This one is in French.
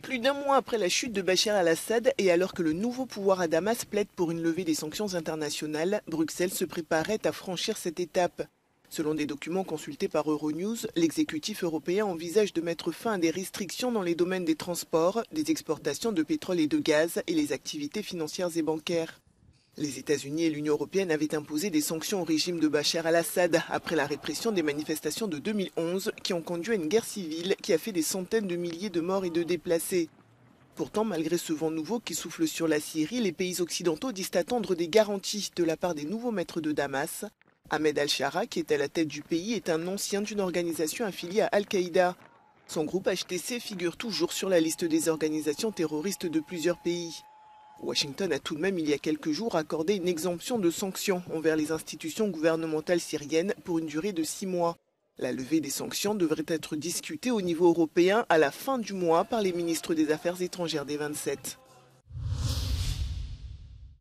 Plus d'un mois après la chute de Bachar al-Assad et alors que le nouveau pouvoir à Damas plaide pour une levée des sanctions internationales, Bruxelles se préparait à franchir cette étape. Selon des documents consultés par Euronews, l'exécutif européen envisage de mettre fin à des restrictions dans les domaines des transports, des exportations de pétrole et de gaz et les activités financières et bancaires. Les États-Unis et l'Union européenne avaient imposé des sanctions au régime de Bachar al-Assad après la répression des manifestations de 2011 qui ont conduit à une guerre civile qui a fait des centaines de milliers de morts et de déplacés. Pourtant, malgré ce vent nouveau qui souffle sur la Syrie, les pays occidentaux disent attendre des garanties de la part des nouveaux maîtres de Damas. Ahmed al-Shara, qui est à la tête du pays, est un ancien d'une organisation affiliée à Al-Qaïda. Son groupe HTC figure toujours sur la liste des organisations terroristes de plusieurs pays. Washington a tout de même, il y a quelques jours, accordé une exemption de sanctions envers les institutions gouvernementales syriennes pour une durée de 6 mois. La levée des sanctions devrait être discutée au niveau européen à la fin du mois par les ministres des Affaires étrangères des 27.